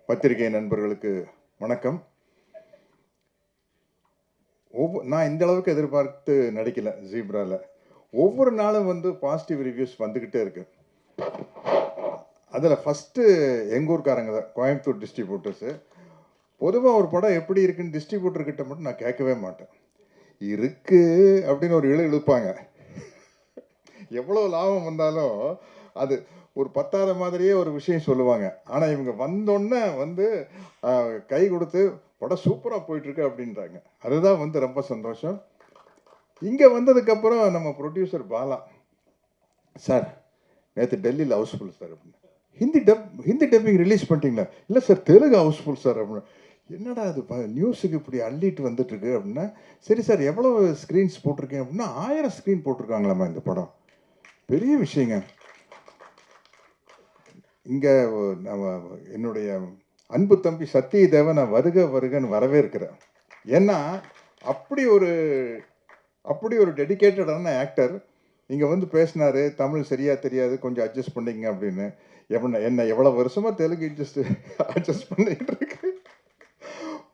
பத்திரிகை நண்பர்களுக்கு வணக்கம். நான் இந்த அளவுக்கு எதிர்பார்த்து நடிக்கல ஜீப்ரால. ஒவ்வொரு நாளும் வந்து பாசிட்டிவ் ரிவ்யூஸ் வந்துக்கிட்டே இருக்கு. அதில் ஃபஸ்ட்டு எங்கள் ஊர்க்காரங்க தான், கோயம்புத்தூர் டிஸ்ட்ரிபியூட்டர்ஸு. பொதுவாக ஒரு படம் எப்படி இருக்குன்னு டிஸ்ட்ரிபியூட்டர்கிட்ட மட்டும் நான் கேட்கவே மாட்டேன். இருக்கு அப்படின்னு ஒரு இழுப்பாங்க. எவ்வளோ லாபம் வந்தாலும் அது ஒரு பத்தாத மாதிரியே ஒரு விஷயம் சொல்லுவாங்க. ஆனால் இவங்க வந்தோடனே வந்து கை கொடுத்து படம் சூப்பராக போயிட்டுருக்கு அப்படின்றாங்க. அதுதான் வந்து ரொம்ப சந்தோஷம். இங்கே வந்ததுக்கப்புறம் நம்ம ப்ரொடியூசர் பாலா சார், நேற்று டெல்லியில் ஹவுஸ்ஃபுல் சார் அப்படின்னு. ஹிந்தி டப்பிங் ரிலீஸ் பண்ணிட்டீங்களா? இல்லை சார், தெலுங்கு ஹவுஸ்ஃபுல் சார் அப்படின்னு. என்னடா அது நியூஸுக்கு இப்படி அள்ளிட்டு வந்துட்டுருக்கு அப்படின்னா, சரி சார் எவ்வளோ ஸ்க்ரீன்ஸ் போட்டிருக்கேன் அப்படின்னா 1000 ஸ்க்ரீன் போட்டிருக்காங்களாம்மா இந்த படம். பெரிய விஷயங்க. இங்கே நம்ம என்னுடைய அன்பு தம்பி சத்யதேவன் நான் வருக வருகன்னு வரவேற்கிறேன். ஏன்னா அப்படி ஒரு டெடிக்கேட்டடான ஆக்டர் இங்கே வந்து பேசினார். தமிழ் சரியாக தெரியாது, கொஞ்சம் அட்ஜஸ்ட் பண்ணிங்க அப்படின்னு. என்ன எவ்வளோ வருஷமாக தெலுங்கு அட்ஜஸ்ட் பண்ணிக்கிட்டு இருக்கு.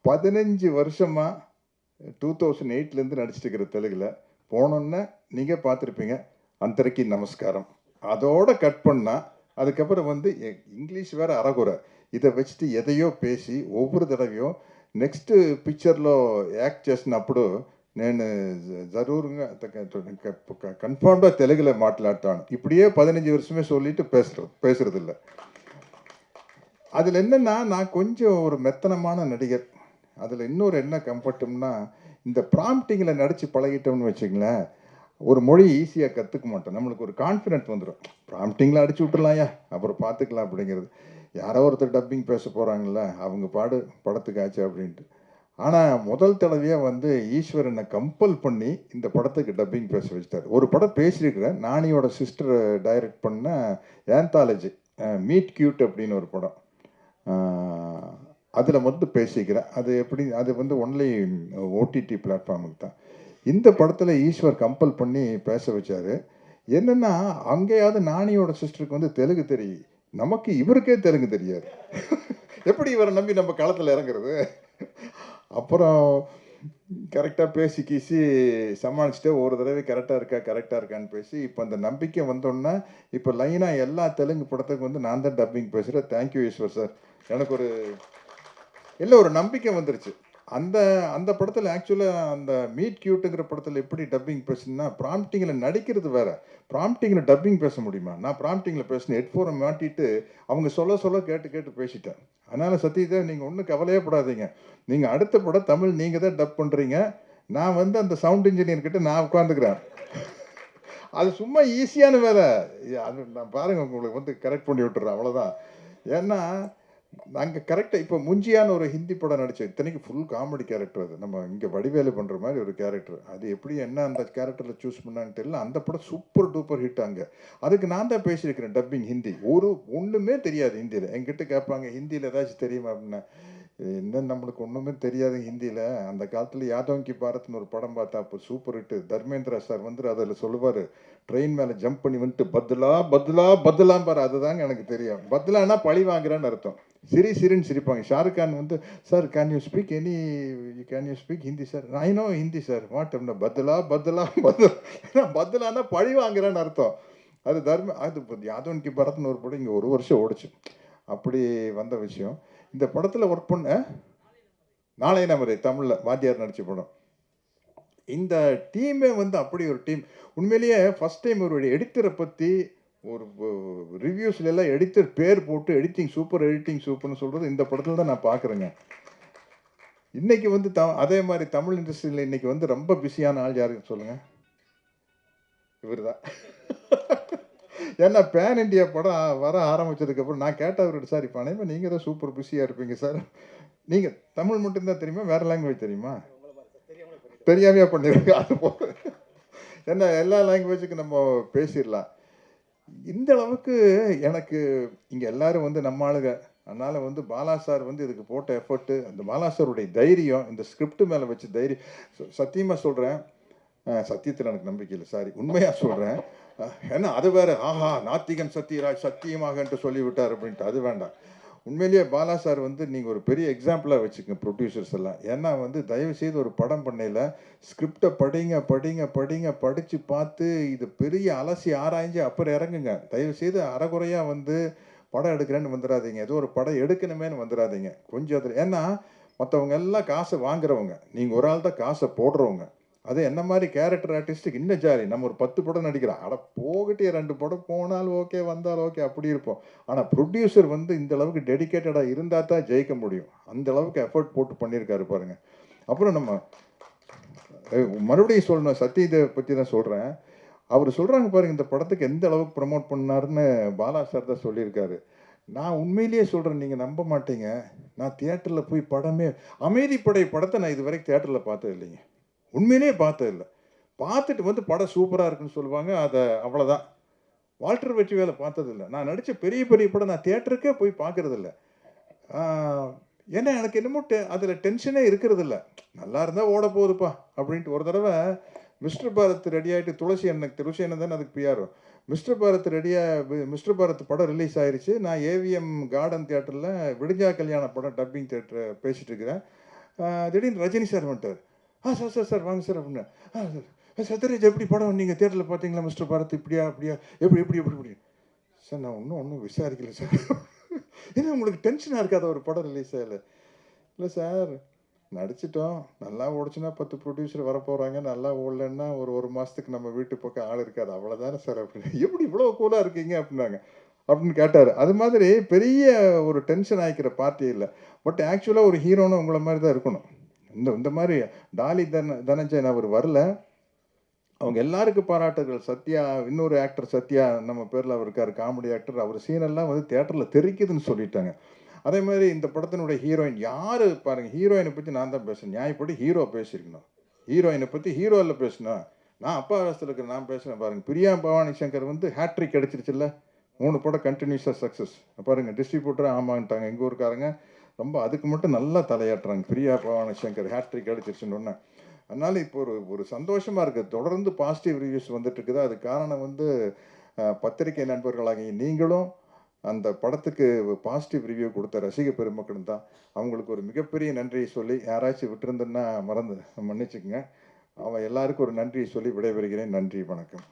15 வருஷமாக 2008லேருந்து நடிச்சிட்டு இருக்கிற தெலுங்கில் போனோன்னே நீங்கள் பார்த்துருப்பீங்க அந்தரைக்கு நமஸ்காரம். அதோட கட் பண்ணால் அதுக்கப்புறம் வந்து இங்கிலீஷ் வேறு அறகுறை. இதை வச்சுட்டு எதையோ பேசி ஒவ்வொரு தடவையும் నెక్స్ట్ పిక్చర్లో యాక్ట్ చేసినప్పుడు నేను జరూరుగా కన్ఫర్మ్గా తెలుగులో మాట్లాడతాను. இப்படியே 15 வருஷமே சொல்லிட்டு பேசுறது இல்லை. அதில் என்னென்னா, நான் கொஞ்சம் ஒரு மெத்தனமான நடிகர். அதில் இன்னொரு என்ன கம்ஃபர்ட்டும்னா, இந்த ப்ராம்ப்டிங்கில் நடித்து பழகிட்டோம்னு வச்சுங்களேன், ஒரு மொழி ஈஸியாக கற்றுக்க மாட்டோம். நம்மளுக்கு ஒரு கான்ஃபிடென்ட் வந்துடும். ப்ராம்ப்டிங்கில் அடிச்சு விட்டுலாம்யா, அப்புறம் பார்த்துக்கலாம் அப்படிங்கிறது. யாரோ ஒருத்தர் டப்பிங் பேச போகிறாங்கள, அவங்க படத்துக்கு ஆச்சு அப்படின்ட்டு. ஆனால் முதல் தடவையாக வந்து ஈஸ்வரனை கம்பல் பண்ணி இந்த படத்துக்கு டப்பிங் பேச வச்சிட்டார். ஒரு படம் பேசியிருக்கிறேன், நானியோட சிஸ்டர் டைரக்ட் பண்ண ஆந்தாலஜி மீட் கியூட் அப்படின்னு ஒரு படம். அதில் வந்து பேசிக்கிறேன். அது எப்படி, அது வந்து ஒன்லி ஓடிடி பிளாட்ஃபார்முக்கு தான். இந்த படத்தில் ஈஸ்வர் கம்பல் பண்ணி பேச வச்சார். என்னென்னா, அங்கேயாவது நானியோட சிஸ்டருக்கு வந்து தெலுங்கு தெரியும், நமக்கு இவருக்கே தெலுங்கு தெரியாது. எப்படி இவரை நம்பி நம்ம களத்தில் இறங்குறது? அப்புறம் கரெக்டாக பேசி கீசி சமாளிச்சுட்டு ஒரு தடவை கரெக்டாக இருக்கான்னு பேசி இப்போ அந்த நம்பிக்கை வந்தோன்னா இப்போ லைனாக எல்லா தெலுங்கு படத்துக்கு வந்து நான் தான் டப்பிங் பேசுகிறேன். Thank you Eswar sir. எனக்கு ஒரு நம்பிக்கை வந்துருச்சு. அந்த படத்தில் ஆக்சுவலாக அந்த மீட் கியூட்டுங்கிற படத்தில் எப்படி டப்பிங் பேசுனா, ப்ராம்ப்டிங்கில் நடிக்கிறது வேறு, ப்ராம்ப்டிங்கில் டப்பிங் பேச முடியுமா? நான் ப்ராம்ப்டிங்கில் பேசினேன், ஹெட்ஃபோனை மாட்டிட்டு அவங்க சொல்ல கேட்டு பேசிட்டேன். அதனால் சத்யதேவ், நீங்கள் ஒன்றும் கவலையே படாதீங்க. நீங்கள் அடுத்த படம் தமிழ் நீங்கள் தான் டப் பண்ணுறீங்க. நான் வந்து அந்த சவுண்ட் இன்ஜினியர்கிட்ட நான் உட்காந்துக்கிறேன். அது சும்மா ஈஸியான வேலை. அது நான் பாருங்கள், உங்களுக்கு வந்து கரெக்ட் பண்ணி விட்டுறேன், அவ்வளோதான். ஏன்னா நாங்கள் கரெக்டாக இப்போ முஞ்சியான ஒரு ஹிந்தி படம் நடித்தோம். இத்தனைக்கு ஃபுல் காமெடி கேரக்டர். அது நம்ம இங்கே வடிவேலு பண்ணுற மாதிரி ஒரு கேரக்டர். அது எப்படி என்ன அந்த கேரக்டரில் சூஸ் பண்ணான்னு தெரியல. அந்த படம் சூப்பர் டூப்பர் ஹிட். அங்கே அதுக்கு நான் தான் பேசியிருக்கிறேன் டப்பிங் ஹிந்தி. ஒன்றுமே தெரியாது ஹிந்தியில். என்கிட்ட கேட்பாங்க, ஹிந்தியில் ஏதாச்சும் தெரியுமா அப்படின்னா, என்ன நம்மளுக்கு ஒன்றுமே தெரியாது ஹிந்தியில். அந்த காலத்தில் யாதவ் கி பாரத்னு ஒரு படம் பார்த்தா அப்போ சூப்பர் ஹிட்டு. தர்மேந்திரா சார் வந்து அதில் சொல்லுவார், ட்ரெயின் மேலே ஜம்ப் பண்ணி வந்துட்டு பத்லாம் பாரு, அதுதாங்க எனக்கு தெரியும். பத்லானா பழி வாங்குறான்னு அர்த்தம். சிரின்னு சிரிப்பாங்க. ஷாருக் கான் வந்து, sir can you speak Hindi sir? I know Hindi sir. What அப்படின்னா பத்லானா பழி வாங்குறான்னு அர்த்தம். அது யாதவ் கி பாரத்னு ஒரு படம் இங்கே 1 வருஷம் ஓடிச்சு. அப்படி வந்த விஷயம். இந்த படத்தில் ஒர்க் பண்ண நாளை நமரே தமிழில் வாத்தியார் நடித்த படம். இந்த டீமே வந்து அப்படி ஒரு டீம். உண்மையிலேயே ஃபஸ்ட் டைம் ஒரு எடிட்டரை பற்றி ஒரு ரிவ்யூஸ்ல எல்லாம் எடிட்டர் பேர் போட்டு எடிட்டிங் சூப்பர்னு சொல்கிறது இந்த படத்தில் தான் நான் பார்க்குறேங்க. இன்னைக்கு வந்து அதே மாதிரி தமிழ் இண்டஸ்ட்ரியில் இன்னைக்கு வந்து ரொம்ப பிஸியான ஆள் யாருன்னு சொல்லுங்கள்? இவர் தான். ஏன்னா பேன் இண்டியா படம் வர ஆரம்பிச்சதுக்கப்புறம் நான் கேட்டவர்கிட்ட, சார் இப்போ அனைவரும் நீங்கள் தான் சூப்பர் பிஸியாக இருப்பீங்க சார், நீங்கள் தமிழ் மட்டும்தான் தெரியுமா, வேறு லாங்குவேஜ் தெரியுமா? தெரியாமையா பண்ணிடுங்க. அது போக ஏன்னா எல்லா லாங்குவேஜுக்கும் நம்ம பேசிடலாம். இந்த அளவுக்கு எனக்கு இங்கே எல்லாரும் வந்து நம்ம ஆளுங்க. அதனால் வந்து பாலா சார் வந்து இதுக்கு போட்ட எஃபர்ட்டு, அந்த பாலா சாருடைய தைரியம், இந்த ஸ்கிரிப்ட் மேலே வச்சு தைரியம். சத்தியமாக சொல்கிறேன், சத்தியத்தில் எனக்கு நம்பிக்கை இல்லை, சாரி, உண்மையாக சொல்கிறேன். ஏன்னா அது வேறு, ஆஹா நாத்திகன் சத்யராஜ் சத்தியமாக என்று சொல்லிவிட்டார் அப்படின்ட்டு, அது வேண்டாம். உண்மையிலேயே பாலா சார் வந்து நீங்கள் ஒரு பெரிய எக்ஸாம்பிளாக வச்சுக்கோங்க ப்ரொடியூசர்ஸ் எல்லாம். ஏன்னா வந்து தயவுசெய்து ஒரு படம் பண்ணையில் ஸ்கிரிப்டை படிங்க படிங்க படிங்க படித்து பார்த்து இது பெரிய அலசி ஆராய்ஞ்சு அப்புறம் இறங்குங்க. தயவுசெய்து அறகுறையாக வந்து படம் எடுக்கிறேன்னு வந்துடாதீங்க. ஏதோ ஒரு படம் எடுக்கணுமேனு வந்துடாதீங்க. கொஞ்சம் அதில் ஏன்னா மற்றவங்க எல்லாம் காசை வாங்குறவங்க, நீங்கள் ஒரு ஆள் தான் காசை போடுறவங்க. அது என்ன மாதிரி கேரக்டர் ஆர்டிஸ்ட்டுக்கு இன்னும் ஜாலி. நம்ம ஒரு 10 படம் நடிக்கிறோம், அட போகட்டே 2 படம் போனாலும் ஓகே வந்தாலும் ஓகே அப்படி இருப்போம். ஆனால் ப்ரொடியூசர் வந்து இந்த அளவுக்கு டெடிக்கேட்டடாக இருந்தால் தான் ஜெயிக்க முடியும். அந்த அளவுக்கு எஃபர்ட் போட்டு பண்ணியிருக்காரு பாருங்க. அப்புறம் நம்ம மறுபடியும் சொல்லணும், சத்யதேவ் பற்றி தான் சொல்கிறேன். அவர் சொல்கிறாங்க பாருங்க, இந்த படத்துக்கு எந்த அளவுக்கு ப்ரமோட் பண்ணாருன்னு பாலா சார் தான் சொல்லியிருக்காரு. நான் உண்மையிலேயே சொல்கிறேன், நீங்கள் நம்ப மாட்டீங்க. நான் தியேட்டரில் போய் படமே அமைதிப்படை படத்தை நான் இது வரைக்கும் தியேட்டரில் பார்த்தது இல்லைங்க. உண்மையிலேயே பார்த்ததில்ல. பார்த்துட்டு வந்து படம் சூப்பராக இருக்குன்னு சொல்லுவாங்க. அதை அவ்வளோதான். வால்டர் வெற்றிவேலை பார்த்ததில்ல. நான் நடித்த பெரிய பெரிய படம் நான் தியேட்டருக்கே போய் பார்க்கறதில்ல. ஏன்னா எனக்கு என்னமோ அதில் டென்ஷனே இருக்கிறதில்ல. நல்லா இருந்தால் ஓட போகுதுப்பா அப்படின்ட்டு. ஒரு தடவை மிஸ்டர் பாரத் ரெடி ஆகிட்டு, துளசி அண்ணன் தானே அதுக்கு PR. Mister Bharat mister Bharat படம் ரிலீஸ் ஆயிடுச்சு. நான் ஏவிஎம் கார்டன் தியேட்டரில் விடிஞ்சா கல்யாண படம் டப்பிங் தியேட்டர் பேசிகிட்டு இருக்கிறேன். திடீர்னு ரஜினி சார் வந்துட்டார். சார் சார் சார் வாங்க சார் அப்படின்னு. சார் சத்யராஜ் எப்படி படம் நீங்கள் தியேட்டரில் பார்த்தீங்களா மிஸ்டர் பாரத்? இப்படியா அப்படியா எப்படி எப்படி எப்படி எப்படி சார்? நான் ஒன்றும் விசாரிக்கல சார். ஏன்னா உங்களுக்கு டென்ஷனாக இருக்காத ஒரு படம் ரிலீஸ் ஆகலை? இல்லை சார், நடிச்சிட்டோம், நல்லா ஓடிச்சுன்னா 10 ப்ரொடியூசர் வரப்போகிறாங்க, நல்லா ஓடலன்னா ஒரு மாதத்துக்கு நம்ம வீட்டு பக்கம் ஆள் இருக்காது, அவ்வளோதானே சார் அப்படின்னு. எப்படி இவ்வளோ கூலாக இருக்கீங்க அப்படின்னாங்க. அப்படின்னு கேட்டார். அது மாதிரி பெரிய ஒரு டென்ஷன் ஆகிக்கிற பார்ட்டி இல்லை. பட் ஆக்சுவலாக ஒரு ஹீரோன்னு உங்களை மாதிரி தான் இருக்கணும். இந்த மாதிரி டாலி தனஞ்சயன் அவர் வரல. அவங்க எல்லாருக்கும் பாராட்டுகள். சத்யா, இன்னொரு ஆக்டர் சத்யா நம்ம பேரில் அவர் இருக்கார், காமெடி ஆக்டர். அவர் சீனெல்லாம் வந்து தியேட்டரில் தெரிக்குதுன்னு சொல்லிட்டாங்க. அதே மாதிரி இந்த படத்தினுடைய ஹீரோயின் யார் பாருங்கள். ஹீரோயினை பற்றி நான் தான் பேசுகிறேன். நியாயப்படி ஹீரோ பேசியிருக்கணும். ஹீரோயினை பற்றி ஹீரோவில் பேசணும். நான் அப்பா வேஷத்தில் இருக்கிற நான் பேசுகிறேன் பாருங்கள். பிரியா பவானி சங்கர் வந்து ஹேட்ரிக் அடிச்சிருச்சுல்ல, 3 படம் கண்டினியூஸாக சக்ஸஸ். பாருங்கள், டிஸ்ட்ரிபியூட்டராக ஆமான்ட்டாங்க எங்கள் ஊருக்காரங்க. ரொம்ப அதுக்கு மட்டும் நல்லா தலையாட்டுறாங்க. பிரியா பவானி சங்கர் ஹேட்ரிக் அடிச்சிருச்சுன்னு ஒன்று. அதனால் இப்போ ஒரு சந்தோஷமாக இருக்குது. தொடர்ந்து பாசிட்டிவ் ரிவ்யூஸ் வந்துட்டு இருக்குது. அது காரணம் வந்து பத்திரிகை நண்பர்களாகிய நீங்களும் அந்த படத்துக்கு பாசிட்டிவ் ரிவ்யூ கொடுத்த ரசிக பெருமக்களும் தான். அவங்களுக்கு ஒரு மிகப்பெரிய நன்றியை சொல்லி, யாராச்சும் விட்டுருந்தேன்னா மன்னிச்சுக்குங்க. அவன் எல்லாருக்கும் ஒரு நன்றியை சொல்லி விடைபெறுகிறேன். நன்றி, வணக்கம்.